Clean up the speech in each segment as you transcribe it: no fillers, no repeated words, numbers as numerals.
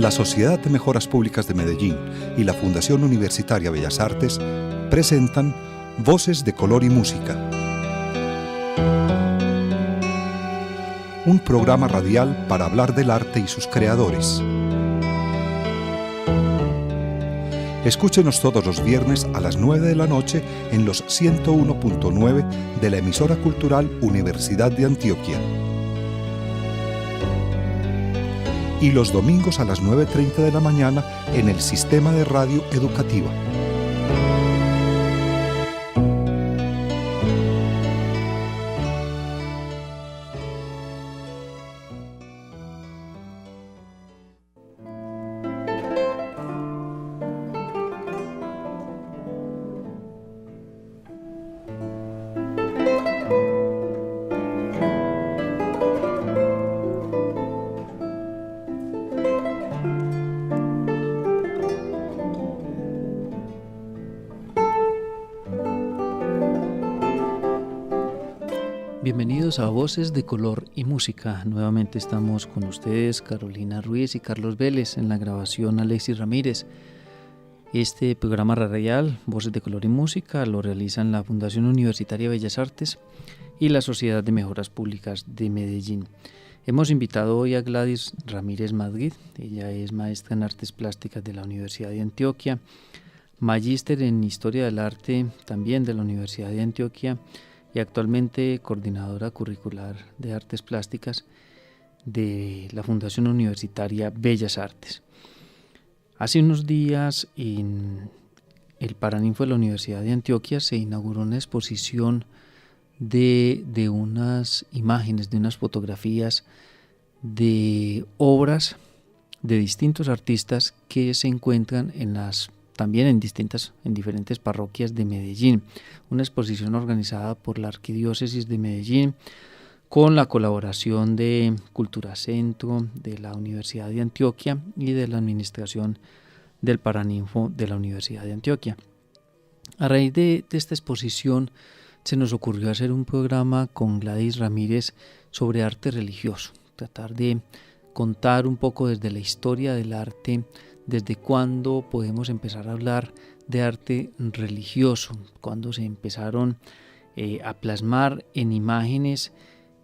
La Sociedad de Mejoras Públicas de Medellín y la Fundación Universitaria Bellas Artes presentan Voces de Color y Música, un programa radial para hablar del arte y sus creadores. Escúchenos todos los viernes a las 9 de la noche en los 101.9 de la emisora cultural Universidad de Antioquia. Y los domingos a las 9:30 de la mañana en el Sistema de Radio Educativa. Bienvenidos a Voces de Color y Música. Nuevamente estamos con ustedes, Carolina Ruiz y Carlos Vélez, en la grabación Alexis Ramírez. Este programa radial, Voces de Color y Música, lo realizan la Fundación Universitaria Bellas Artes y la Sociedad de Mejoras Públicas de Medellín. Hemos invitado hoy a Gladys Ramírez Madrid. Ella es maestra en Artes Plásticas de la Universidad de Antioquia, magíster en Historia del Arte también de la Universidad de Antioquia, y actualmente coordinadora curricular de Artes Plásticas de la Fundación Universitaria Bellas Artes. Hace unos días en el Paraninfo de la Universidad de Antioquia se inauguró una exposición de unas imágenes, de unas fotografías de obras de distintos artistas que se encuentran también en diferentes parroquias de Medellín. Una exposición organizada por la Arquidiócesis de Medellín con la colaboración de Cultura Centro, de la Universidad de Antioquia y de la Administración del Paraninfo de la Universidad de Antioquia. A raíz de esta exposición se nos ocurrió hacer un programa con Gladys Ramírez sobre arte religioso, tratar de contar un poco desde la historia del arte, desde cuándo podemos empezar a hablar de arte religioso, cuándo se empezaron a plasmar en imágenes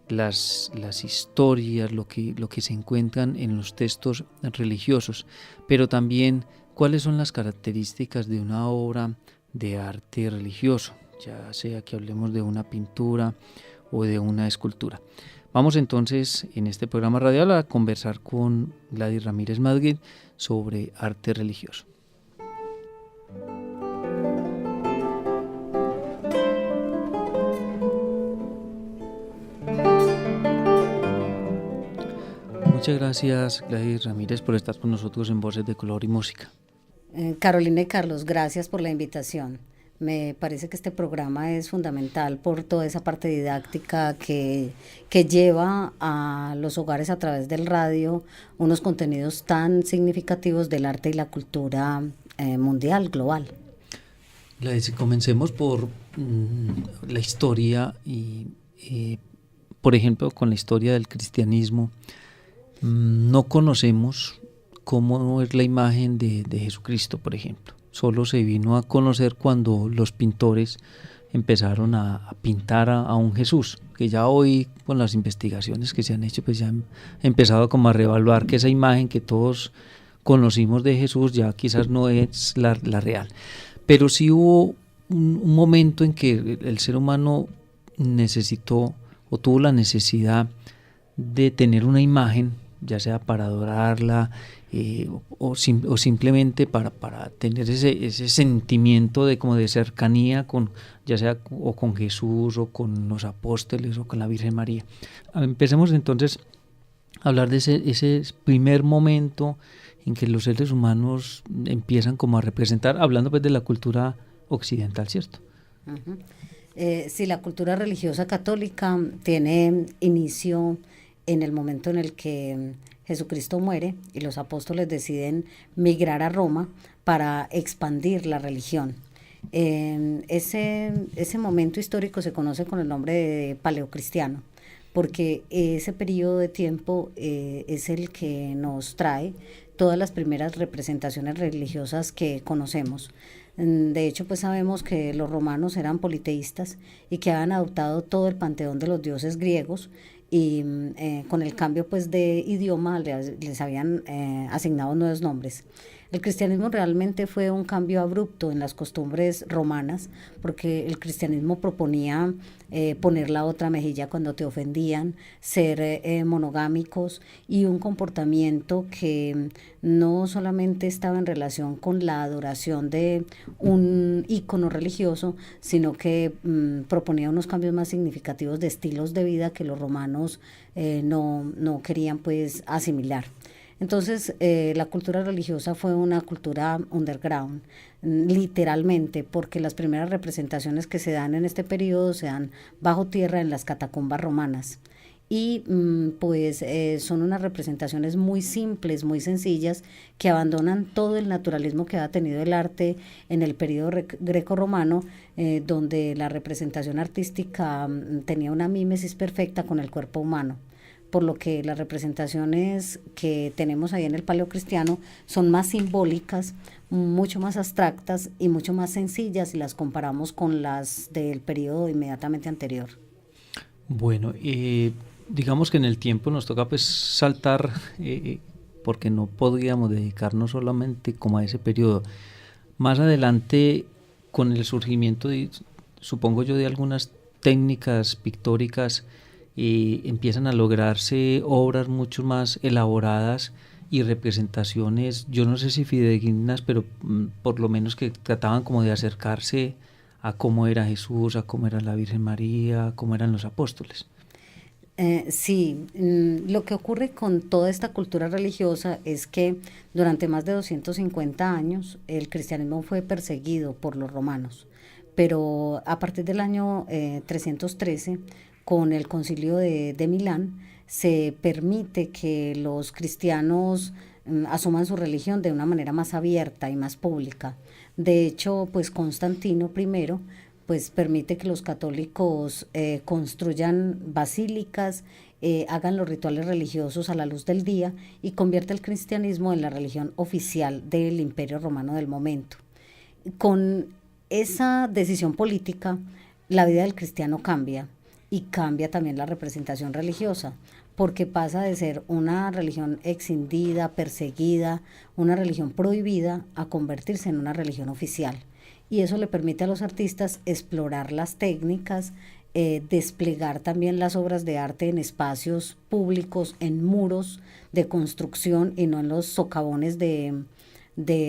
las historias, lo que se encuentran en los textos religiosos, pero también cuáles son las características de una obra de arte religioso, ya sea que hablemos de una pintura o de una escultura. Vamos entonces en este programa radial a conversar con Gladys Ramírez Madrid sobre arte religioso. Muchas gracias, Gladys Ramírez, por estar con nosotros en Voces de Color y Música. Carolina y Carlos, gracias por la invitación. Me parece que este programa es fundamental por toda esa parte didáctica que lleva a los hogares a través del radio unos contenidos tan significativos del arte y la cultura mundial, global. Comencemos por la historia y, por ejemplo, con la historia del cristianismo. No conocemos cómo es la imagen de Jesucristo, por ejemplo. Solo se vino a conocer cuando los pintores empezaron a pintar a un Jesús, que ya hoy con las investigaciones que se han hecho, pues ya han empezado como a reevaluar que esa imagen que todos conocimos de Jesús ya quizás no es la real. Pero sí hubo un momento en que el ser humano necesitó o tuvo la necesidad de tener una imagen, ya sea para adorarla, o simplemente para tener ese sentimiento de como de cercanía con, ya sea o con Jesús o con los apóstoles o con la Virgen María. Empecemos entonces a hablar de ese primer momento en que los seres humanos empiezan como a representar, hablando pues de la cultura occidental, ¿cierto? Uh-huh. Sí, la cultura religiosa católica tiene inicio en el momento en el que Jesucristo muere y los apóstoles deciden migrar a Roma para expandir la religión. Ese momento histórico se conoce con el nombre de paleocristiano, porque ese periodo de tiempo es el que nos trae todas las primeras representaciones religiosas que conocemos. De hecho, pues sabemos que los romanos eran politeístas y que habían adoptado todo el panteón de los dioses griegos y con el cambio pues de idioma les habían asignado nuevos nombres. El cristianismo realmente fue un cambio abrupto en las costumbres romanas, porque el cristianismo proponía poner la otra mejilla cuando te ofendían, ser monogámicos y un comportamiento que no solamente estaba en relación con la adoración de un ícono religioso, sino que proponía unos cambios más significativos de estilos de vida que los romanos no querían pues asimilar. Entonces, la cultura religiosa fue una cultura underground, literalmente, porque las primeras representaciones que se dan en este periodo se dan bajo tierra en las catacumbas romanas. Y son unas representaciones muy simples, muy sencillas, que abandonan todo el naturalismo que ha tenido el arte en el periodo greco-romano, donde la representación artística tenía una mímesis perfecta con el cuerpo humano, por lo que las representaciones que tenemos ahí en el paleocristiano son más simbólicas, mucho más abstractas y mucho más sencillas si las comparamos con las del periodo inmediatamente anterior. Bueno, digamos que en el tiempo nos toca pues saltar, porque no podríamos dedicarnos solamente como a ese periodo. Más adelante, con el surgimiento, supongo yo, de algunas técnicas pictóricas, empiezan a lograrse obras mucho más elaboradas y representaciones, yo no sé si fidedignas, pero por lo menos que trataban como de acercarse a cómo era Jesús, a cómo era la Virgen María, a cómo eran los apóstoles. Sí, lo que ocurre con toda esta cultura religiosa es que durante más de 250 años el cristianismo fue perseguido por los romanos, pero a partir del año 313, con el concilio de Milán, se permite que los cristianos asuman su religión de una manera más abierta y más pública. De hecho, pues Constantino I pues permite que los católicos construyan basílicas, hagan los rituales religiosos a la luz del día y convierte el cristianismo en la religión oficial del Imperio Romano del momento. Con esa decisión política, la vida del cristiano cambia y cambia también la representación religiosa, porque pasa de ser una religión escindida, perseguida, una religión prohibida, a convertirse en una religión oficial. Y eso le permite a los artistas explorar las técnicas, desplegar también las obras de arte en espacios públicos, en muros de construcción y no en los socavones de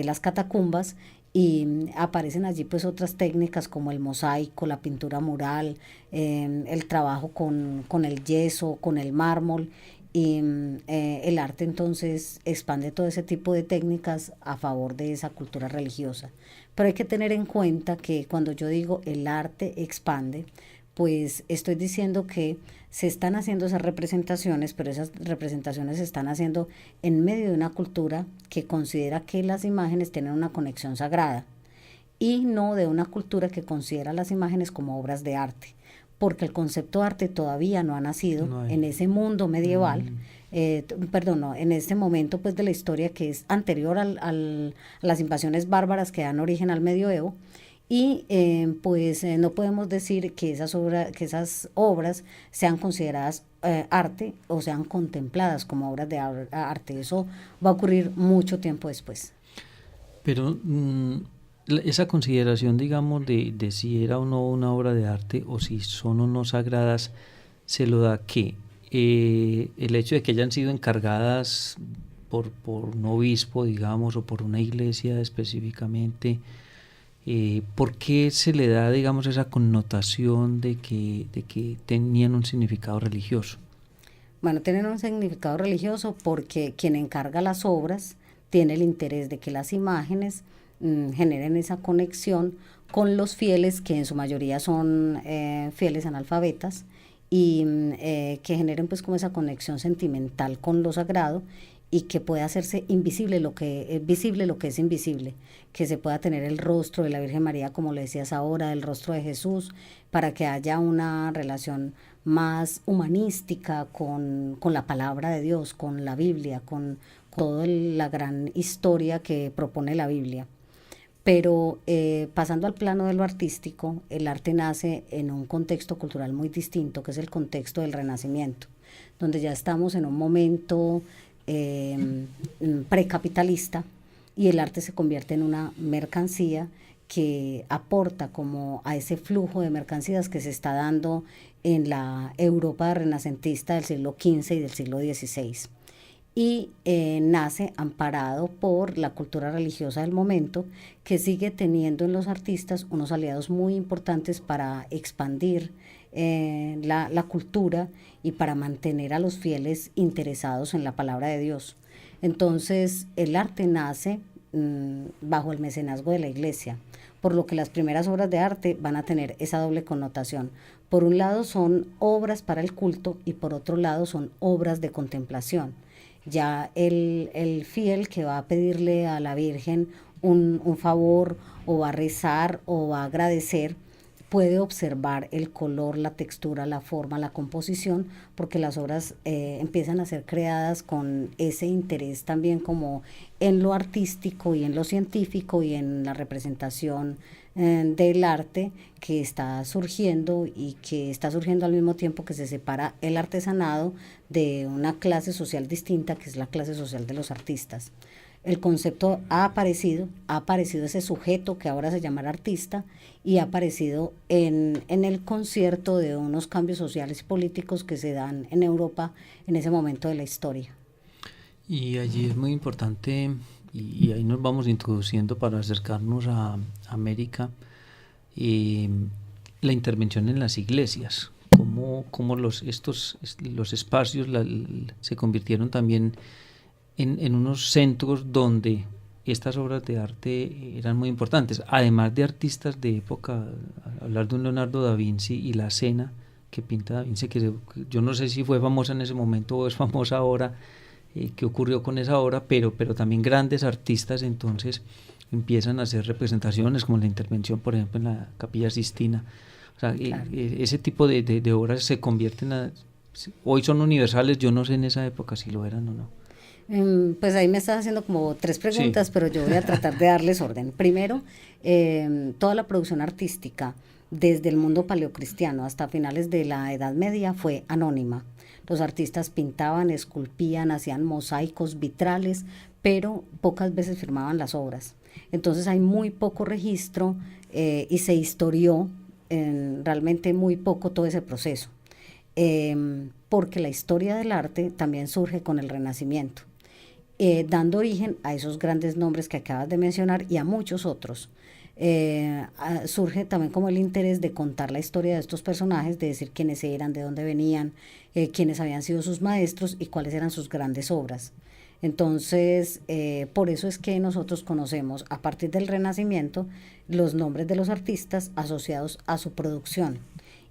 las catacumbas, y aparecen allí pues otras técnicas como el mosaico, la pintura mural, el trabajo con el yeso, con el mármol, y el arte entonces expande todo ese tipo de técnicas a favor de esa cultura religiosa. Pero hay que tener en cuenta que cuando yo digo el arte expande, pues estoy diciendo que se están haciendo esas representaciones, pero esas representaciones se están haciendo en medio de una cultura que considera que las imágenes tienen una conexión sagrada y no de una cultura que considera las imágenes como obras de arte, porque el concepto de arte todavía no ha nacido en ese mundo medieval, en este momento pues de la historia que es anterior a las invasiones bárbaras que dan origen al medioevo. Y no podemos decir que esas obras sean consideradas arte o sean contempladas como obras de arte. Eso va a ocurrir mucho tiempo después. Pero esa consideración, digamos, de si era o no una obra de arte o si son o no sagradas, se lo da que el hecho de que hayan sido encargadas por un obispo, digamos, o por una iglesia específicamente. ¿Por qué se le da, digamos, esa connotación de que tenían un significado religioso? Bueno, tienen un significado religioso porque quien encarga las obras tiene el interés de que las imágenes generen esa conexión con los fieles, que en su mayoría son fieles analfabetas, y que generen pues como esa conexión sentimental con lo sagrado, y que pueda hacerse invisible lo que es visible, lo que es invisible, que se pueda tener el rostro de la Virgen María, como le decías ahora, el rostro de Jesús, para que haya una relación más humanística con la palabra de Dios, con la Biblia, con toda la gran historia que propone la Biblia. Pero pasando al plano de lo artístico, el arte nace en un contexto cultural muy distinto, que es el contexto del Renacimiento, donde ya estamos en un momento precapitalista y el arte se convierte en una mercancía que aporta como a ese flujo de mercancías que se está dando en la Europa renacentista del siglo XV y del siglo XVI. Y nace amparado por la cultura religiosa del momento, que sigue teniendo en los artistas unos aliados muy importantes para expandir la cultura y para mantener a los fieles interesados en la palabra de Dios. Entonces el arte nace bajo el mecenazgo de la Iglesia, por lo que las primeras obras de arte van a tener esa doble connotación. Por un lado son obras para el culto y por otro lado son obras de contemplación. Ya el fiel que va a pedirle a la Virgen un favor, o va a rezar o va a agradecer, puede observar el color, la textura, la forma, la composición, porque las obras empiezan a ser creadas con ese interés también como en lo artístico y en lo científico y en la representación del arte que está surgiendo y que está surgiendo al mismo tiempo que se separa el artesanado de una clase social distinta, que es la clase social de los artistas. El concepto ha aparecido ese sujeto que ahora se llama artista, y ha aparecido en el concierto de unos cambios sociales y políticos que se dan en Europa en ese momento de la historia. Y allí es muy importante, y ahí nos vamos introduciendo para acercarnos a América, la intervención en las iglesias, cómo los espacios se convirtieron también en unos centros donde estas obras de arte eran muy importantes, además de artistas de época. Hablar de un Leonardo da Vinci y la cena que pinta da Vinci, que yo no sé si fue famosa en ese momento o es famosa ahora, qué ocurrió con esa obra, pero también grandes artistas entonces empiezan a hacer representaciones, como la intervención, por ejemplo, en la Capilla Sistina. O sea, claro, ese tipo de obras se convierten hoy son universales. Yo no sé en esa época si lo eran o no. Pues ahí me estás haciendo como 3 preguntas, sí, pero yo voy a tratar de darles orden. Primero, toda la producción artística desde el mundo paleocristiano hasta finales de la Edad Media fue anónima. Los artistas pintaban, esculpían, hacían mosaicos, vitrales, pero pocas veces firmaban las obras. Entonces hay muy poco registro y se historió realmente muy poco todo ese proceso, porque la historia del arte también surge con el Renacimiento, dando origen a esos grandes nombres que acabas de mencionar y a muchos otros. Surge también como el interés de contar la historia de estos personajes, de decir quiénes eran, de dónde venían, quiénes habían sido sus maestros y cuáles eran sus grandes obras. Entonces, por eso es que nosotros conocemos a partir del Renacimiento los nombres de los artistas asociados a su producción,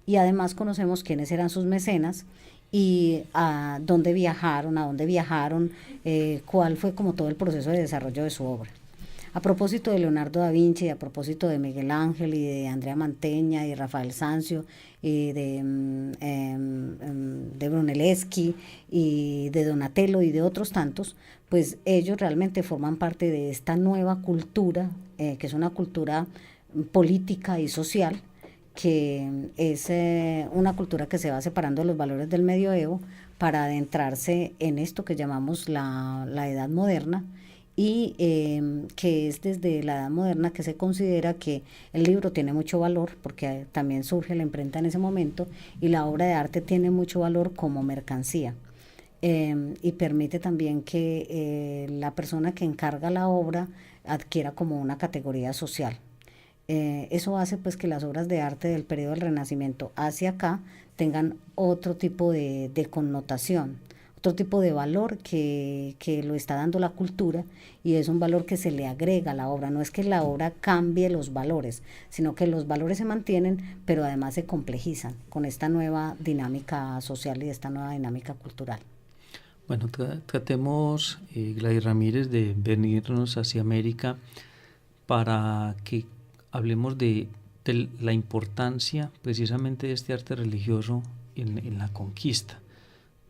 y además conocemos quiénes eran sus mecenas y a dónde viajaron, cuál fue como todo el proceso de desarrollo de su obra. A propósito de Leonardo da Vinci, a propósito de Miguel Ángel y de Andrea Mantegna y Rafael Sanzio y de Brunelleschi y de Donatello y de otros tantos, pues ellos realmente forman parte de esta nueva cultura, que es una cultura política y social, que es una cultura que se va separando de los valores del medioevo para adentrarse en esto que llamamos la Edad Moderna, y que es desde la Edad Moderna que se considera que el libro tiene mucho valor, porque también surge la imprenta en ese momento, y la obra de arte tiene mucho valor como mercancía, y permite también que la persona que encarga la obra adquiera como una categoría social. Eso hace pues que las obras de arte del periodo del Renacimiento hacia acá tengan otro tipo de connotación, otro tipo de valor que lo está dando la cultura, y es un valor que se le agrega a la obra. No es que la obra cambie los valores, sino que los valores se mantienen, pero además se complejizan con esta nueva dinámica social y esta nueva dinámica cultural. Bueno, tratemos, Gladys Ramírez, de venirnos hacia América para que hablemos de la importancia precisamente de este arte religioso en la conquista.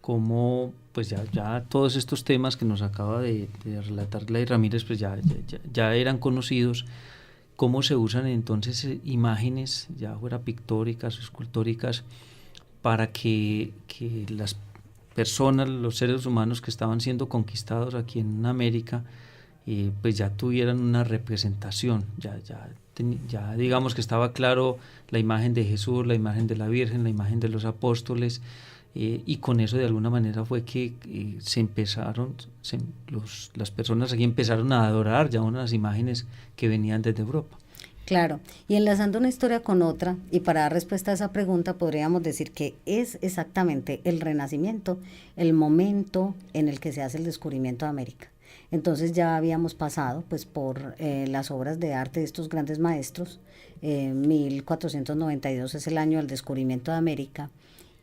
cómo pues ya todos estos temas que nos acaba de relatar Gladys Ramírez pues ya eran conocidos, cómo se usan entonces imágenes, ya fuera pictóricas o escultóricas, para que las personas, los seres humanos que estaban siendo conquistados aquí en América, pues ya tuvieran una representación, ya digamos que estaba claro la imagen de Jesús, la imagen de la Virgen, la imagen de los apóstoles, y con eso de alguna manera fue que las personas aquí empezaron a adorar ya unas imágenes que venían desde Europa. Claro, y enlazando una historia con otra, y para dar respuesta a esa pregunta, podríamos decir que es exactamente el Renacimiento el momento en el que se hace el descubrimiento de América. Entonces ya habíamos pasado pues por las obras de arte de estos grandes maestros. 1492 es el año del descubrimiento de América,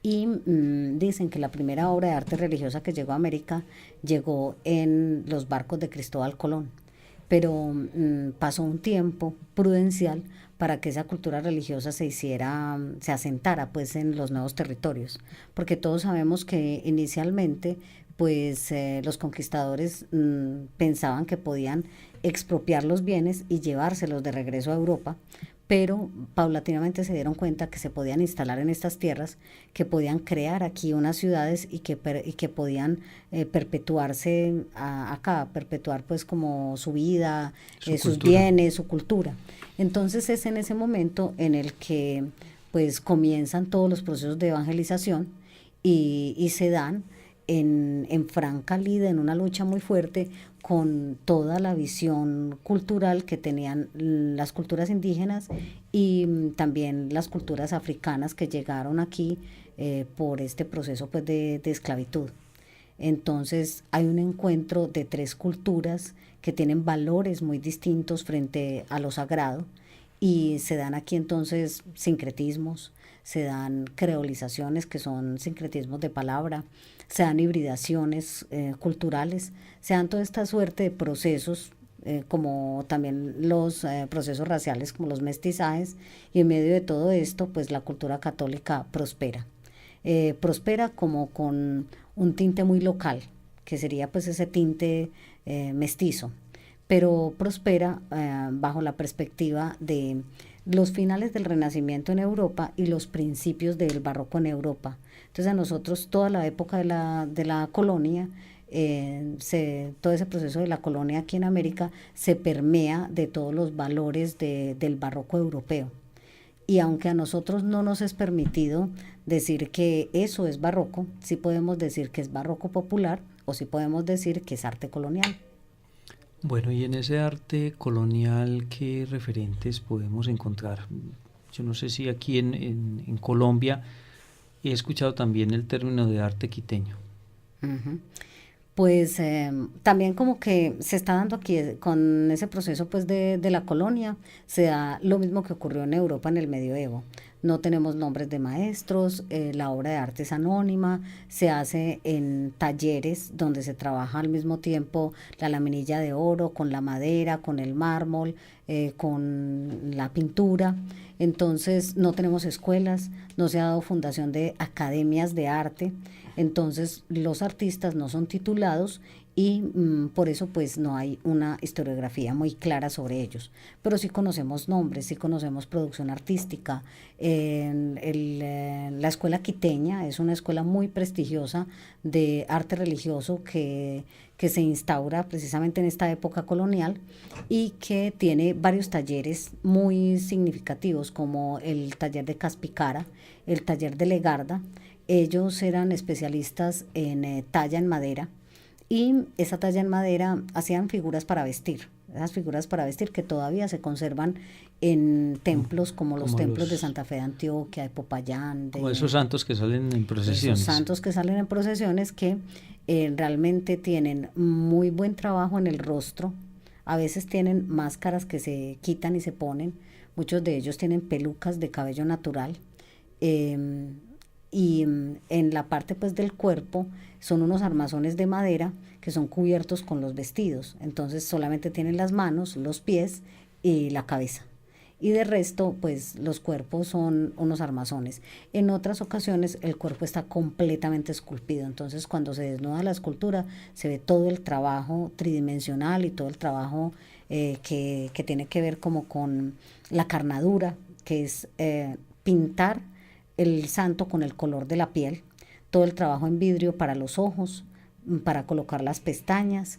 y dicen que la primera obra de arte religiosa que llegó a América llegó en los barcos de Cristóbal Colón, pero pasó un tiempo prudencial para que esa cultura religiosa se asentara pues en los nuevos territorios, porque todos sabemos que inicialmente pues los conquistadores pensaban que podían expropiar los bienes y llevárselos de regreso a Europa, pero paulatinamente se dieron cuenta que se podían instalar en estas tierras, que podían crear aquí unas ciudades y que podían perpetuarse acá, perpetuar pues como su vida, sus bienes, su cultura. Entonces es en ese momento en el que pues comienzan todos los procesos de evangelización y se dan en franca lida, en una lucha muy fuerte con toda la visión cultural que tenían las culturas indígenas y también las culturas africanas que llegaron aquí por este proceso pues de esclavitud. Entonces hay un encuentro de tres culturas que tienen valores muy distintos frente a lo sagrado, y se dan aquí entonces sincretismos, se dan creolizaciones que son sincretismos de palabra, se dan hibridaciones culturales, se dan toda esta suerte de procesos como también los procesos raciales como los mestizajes, y en medio de todo esto pues la cultura católica prospera. Prospera como con un tinte muy local, que sería pues ese tinte mestizo, pero prospera bajo la perspectiva de los finales del Renacimiento en Europa y los principios del Barroco en Europa. Entonces a nosotros toda la época de la colonia, todo ese proceso de la colonia aquí en América se permea de todos los valores del Barroco europeo. Y aunque a nosotros no nos es permitido decir que eso es barroco, sí podemos decir que es barroco popular, o sí podemos decir que es arte colonial. Bueno, y en ese arte colonial, ¿qué referentes podemos encontrar? Yo no sé si aquí en Colombia he escuchado también el término de arte quiteño. Uh-huh. Pues también como que se está dando aquí con ese proceso pues de la colonia, se da lo mismo que ocurrió en Europa en el medioevo. No tenemos nombres de maestros, la obra de arte es anónima, se hace en talleres donde se trabaja al mismo tiempo la laminilla de oro, con la madera, con el mármol, con la pintura. Entonces no tenemos escuelas, no se ha dado fundación de academias de arte, entonces los artistas no son titulados y por eso pues no hay una historiografía muy clara sobre ellos, pero sí conocemos nombres, sí conocemos producción artística. La escuela quiteña es una escuela muy prestigiosa de arte religioso que se instaura precisamente en esta época colonial y que tiene varios talleres muy significativos, como el taller de Caspicara, el taller de Legarda. Ellos eran especialistas en talla en madera, y esa talla en madera hacían figuras para vestir, esas figuras para vestir que todavía se conservan en templos como los templos de Santa Fe de Antioquia, de Popayán. Como esos santos que salen en procesiones. Esos santos que salen en procesiones que realmente tienen muy buen trabajo en el rostro, a veces tienen máscaras que se quitan y se ponen, muchos de ellos tienen pelucas de cabello natural, y en la parte pues del cuerpo son unos armazones de madera que son cubiertos con los vestidos, entonces solamente tienen las manos, los pies y la cabeza, y de resto pues los cuerpos son unos armazones. En otras ocasiones el cuerpo está completamente esculpido, entonces cuando se desnuda la escultura se ve todo el trabajo tridimensional y todo el trabajo que tiene que ver como con la carnadura, que es pintar el santo con el color de la piel, todo el trabajo en vidrio para los ojos, para colocar las pestañas,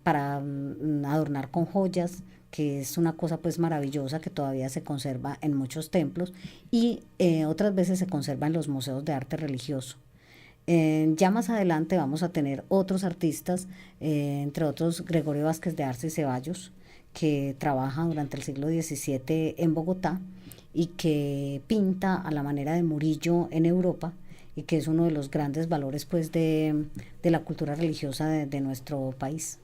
para adornar con joyas, que es una cosa pues maravillosa que todavía se conserva en muchos templos y otras veces se conserva en los museos de arte religioso. Ya más adelante vamos a tener otros artistas, entre otros Gregorio Vázquez de Arce y Ceballos, que trabaja durante el siglo XVII en Bogotá y que pinta a la manera de Murillo en Europa y que es uno de los grandes valores pues de la cultura religiosa de nuestro país.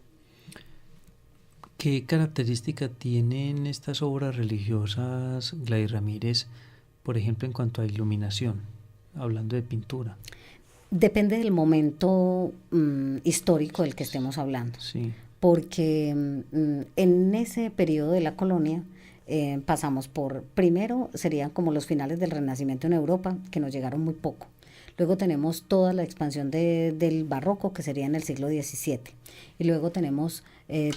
¿Qué característica tienen estas obras religiosas, Gladys Ramírez, por ejemplo, en cuanto a iluminación, hablando de pintura? Depende del momento histórico del que estemos hablando, Sí. porque en ese periodo de la colonia pasamos por, primero serían como los finales del Renacimiento en Europa, que nos llegaron muy poco. Luego tenemos toda la expansión del barroco, que sería en el siglo XVII. Y luego tenemos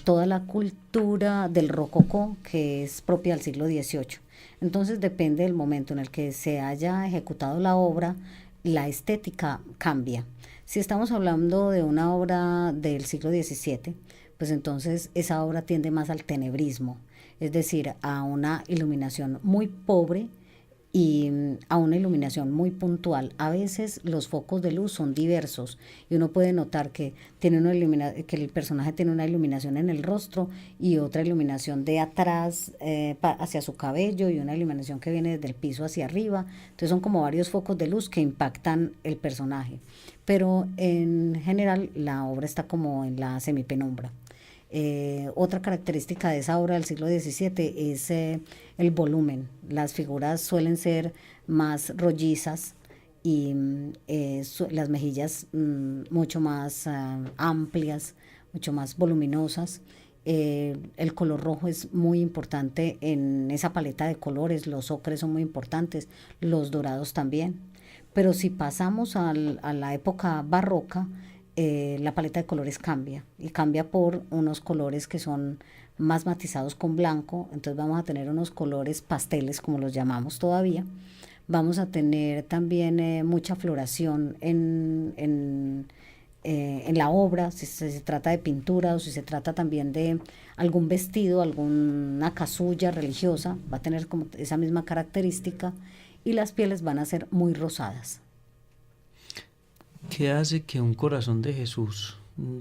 toda la cultura del rococó, que es propia del siglo XVIII. Entonces depende del momento en el que se haya ejecutado la obra, la estética cambia. Si estamos hablando de una obra del siglo XVII, pues entonces esa obra tiende más al tenebrismo, es decir, a una iluminación muy pobre y a una iluminación muy puntual. A veces los focos de luz son diversos y uno puede notar que que el personaje tiene una iluminación en el rostro y otra iluminación de atrás hacia su cabello y una iluminación que viene desde el piso hacia arriba. Entonces son como varios focos de luz que impactan el personaje. Pero en general la obra está como en la semipenumbra. Otra característica de esa obra del siglo XVII es el volumen. Las figuras suelen ser más rollizas y las mejillas mucho más amplias, mucho más voluminosas. El color rojo es muy importante en esa paleta de colores, los ocres son muy importantes, los dorados también. Pero si pasamos a la época barroca, la paleta de colores cambia y cambia por unos colores que son más matizados con blanco, entonces vamos a tener unos colores pasteles como los llamamos todavía. Vamos a tener también mucha floración en la obra, si se trata de pintura o si se trata también de algún vestido, alguna casulla religiosa, va a tener como esa misma característica y las pieles van a ser muy rosadas. ¿Qué hace que un corazón de Jesús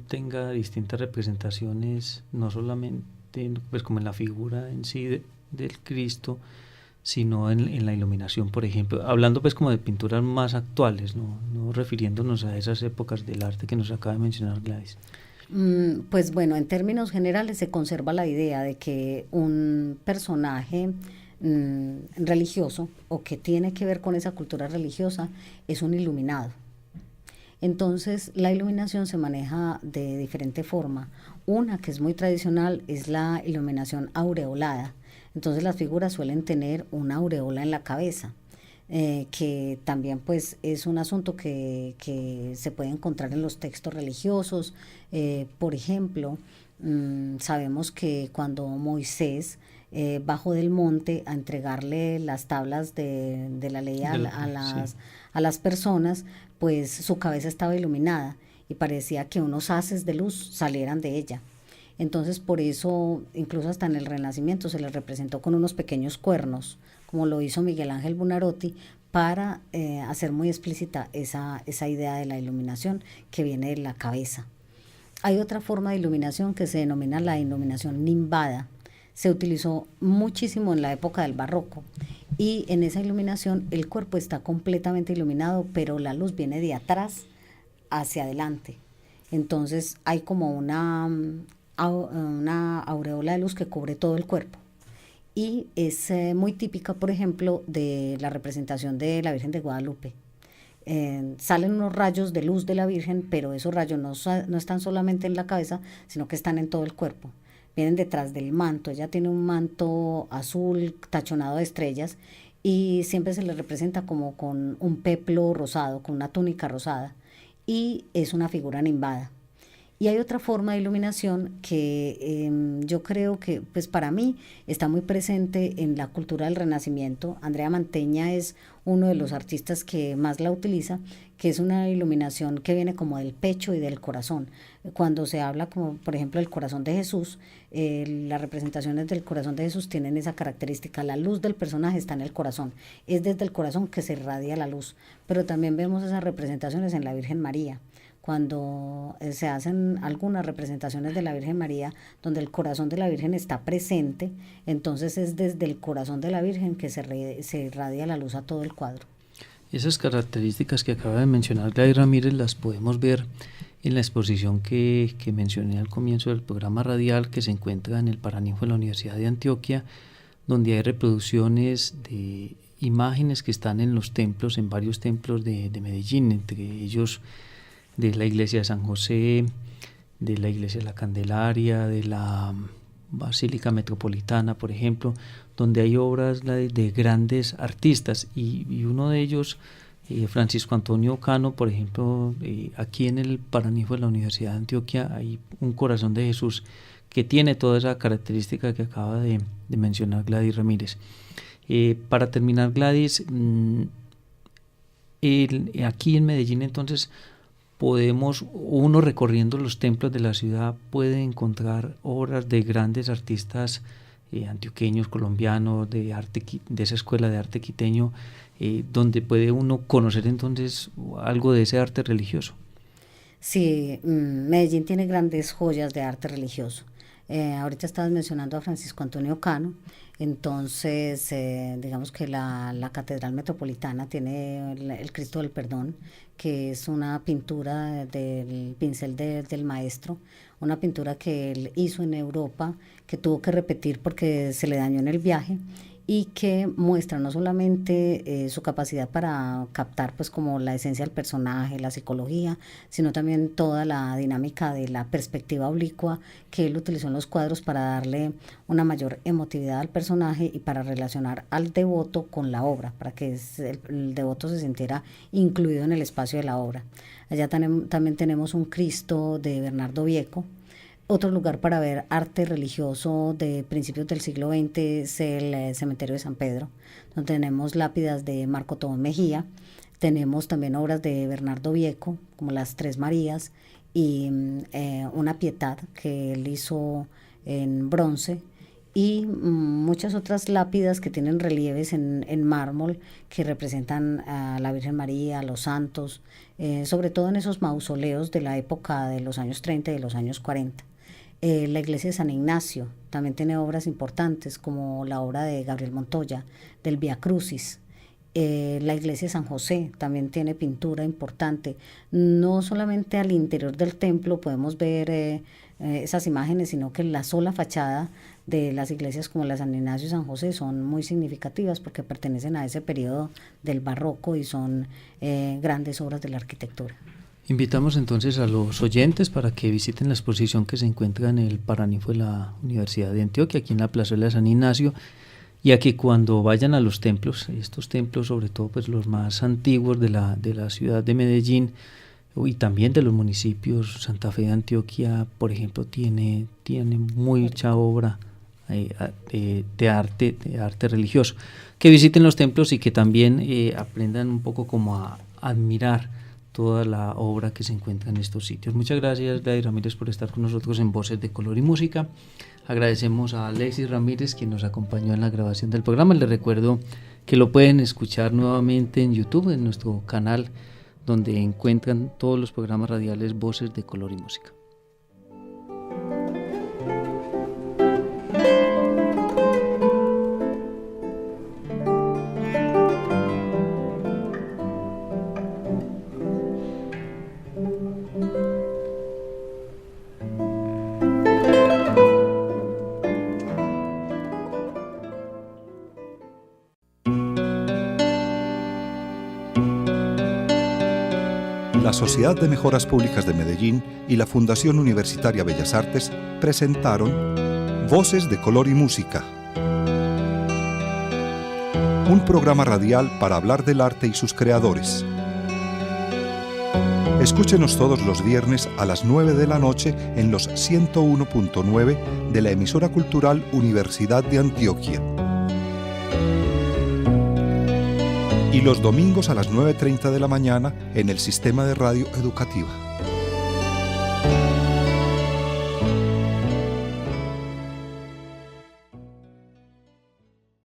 tenga distintas representaciones, no solamente pues como en la figura en sí del Cristo, sino en la iluminación, por ejemplo, hablando pues como de pinturas más actuales, no refiriéndonos a esas épocas del arte que nos acaba de mencionar Gladys? Pues bueno, en términos generales se conserva la idea de que un personaje religioso o que tiene que ver con esa cultura religiosa es un iluminado. Entonces la iluminación se maneja de diferente forma. Una que es muy tradicional es la iluminación aureolada. Entonces las figuras suelen tener una aureola en la cabeza, que también pues es un asunto que se puede encontrar en los textos religiosos. Por ejemplo, sabemos que cuando Moisés bajó del monte a entregarle las tablas de la ley a las personas, pues su cabeza estaba iluminada y parecía que unos haces de luz salieran de ella. Entonces por eso incluso hasta en el Renacimiento se le representó con unos pequeños cuernos, como lo hizo Miguel Ángel Buonarroti, para hacer muy explícita esa idea de la iluminación que viene de la cabeza. Hay otra forma de iluminación que se denomina la iluminación nimbada. Se utilizó muchísimo en la época del barroco y en esa iluminación el cuerpo está completamente iluminado, pero la luz viene de atrás hacia adelante. Entonces hay como una aureola de luz que cubre todo el cuerpo. Y es muy típica, por ejemplo, de la representación de la Virgen de Guadalupe. Salen unos rayos de luz de la Virgen, pero esos rayos no están solamente en la cabeza, sino que están en todo el cuerpo. vienen detrás del manto. Ella tiene un manto azul tachonado de estrellas y siempre se le representa como con un peplo rosado, con una túnica rosada, y es una figura nimbada. Y hay otra forma de iluminación que yo creo que, pues para mí, está muy presente en la cultura del Renacimiento. Andrea Mantegna es uno de los artistas que más la utiliza, que es una iluminación que viene como del pecho y del corazón. Cuando se habla, como por ejemplo, del corazón de Jesús, las representaciones del corazón de Jesús tienen esa característica. La luz del personaje está en el corazón. Es desde el corazón que se irradia la luz. Pero también vemos esas representaciones en la Virgen María. Cuando se hacen algunas representaciones de la Virgen María donde el corazón de la Virgen está presente, entonces es desde el corazón de la Virgen que se irradia la luz a todo el cuadro. Esas características que acaba de mencionar Gladys Ramírez las podemos ver en la exposición que mencioné al comienzo del programa radial, que se encuentra en el Paraninfo de la Universidad de Antioquia, donde hay reproducciones de imágenes que están en los templos, en varios templos de Medellín, entre ellos de la iglesia de San José, de la iglesia de la Candelaria, de la Basílica Metropolitana, por ejemplo, donde hay obras de grandes artistas, y uno de ellos, Francisco Antonio Cano, por ejemplo, aquí en el Paraninfo de la Universidad de Antioquia hay un corazón de Jesús que tiene toda esa característica que acaba de mencionar Gladys Ramírez. Para terminar, Gladys, aquí en Medellín entonces uno recorriendo los templos de la ciudad puede encontrar obras de grandes artistas antioqueños, colombianos, de esa escuela de arte quiteño, donde puede uno conocer entonces algo de ese arte religioso. Sí, Medellín tiene grandes joyas de arte religioso. Ahorita estabas mencionando a Francisco Antonio Cano. Entonces digamos que la Catedral Metropolitana tiene el Cristo del Perdón, que es una pintura del pincel del maestro, una pintura que él hizo en Europa, que tuvo que repetir porque se le dañó en el viaje, y que muestra no solamente su capacidad para captar pues como la esencia del personaje, la psicología, sino también toda la dinámica de la perspectiva oblicua que él utilizó en los cuadros para darle una mayor emotividad al personaje y para relacionar al devoto con la obra, para que el devoto se sintiera incluido en el espacio de la obra. Allá también tenemos un Cristo de Bernardo Vieco. Otro lugar para ver arte religioso de principios del siglo XX es el cementerio de San Pedro, donde tenemos lápidas de Marco Tobón Mejía, tenemos también obras de Bernardo Vieco, como las Tres Marías, y una Pietad que él hizo en bronce, y muchas otras lápidas que tienen relieves en mármol que representan a la Virgen María, a los santos, sobre todo en esos mausoleos de la época de los años 30 y de los años 40. La iglesia de San Ignacio también tiene obras importantes, como la obra de Gabriel Montoya, del Vía Crucis. La iglesia de San José también tiene pintura importante. No solamente al interior del templo podemos ver esas imágenes, sino que la sola fachada de las iglesias como la San Ignacio y San José son muy significativas porque pertenecen a ese periodo del barroco y son grandes obras de la arquitectura. Invitamos entonces a los oyentes para que visiten la exposición que se encuentra en el Paraninfo de la Universidad de Antioquia, aquí en la plazuela de San Ignacio, y a que cuando vayan a los templos, estos templos sobre todo pues los más antiguos de la ciudad de Medellín y también de los municipios, Santa Fe de Antioquia, por ejemplo, tiene mucha obra de arte religioso, que visiten los templos y que también aprendan un poco como a admirar toda la obra que se encuentra en estos sitios. Muchas gracias, Gladys Ramírez, por estar con nosotros en Voces de Color y Música. Agradecemos a Alexis Ramírez, quien nos acompañó en la grabación del programa. Les recuerdo que lo pueden escuchar nuevamente en YouTube, en nuestro canal, donde encuentran todos los programas radiales Voces de Color y Música. La Sociedad de Mejoras Públicas de Medellín y la Fundación Universitaria Bellas Artes presentaron Voces de Color y Música. Un programa radial para hablar del arte y sus creadores. Escúchenos todos los viernes a las 9 de la noche en los 101.9 de la emisora cultural Universidad de Antioquia. Y los domingos a las 9:30 de la mañana en el Sistema de Radio Educativa.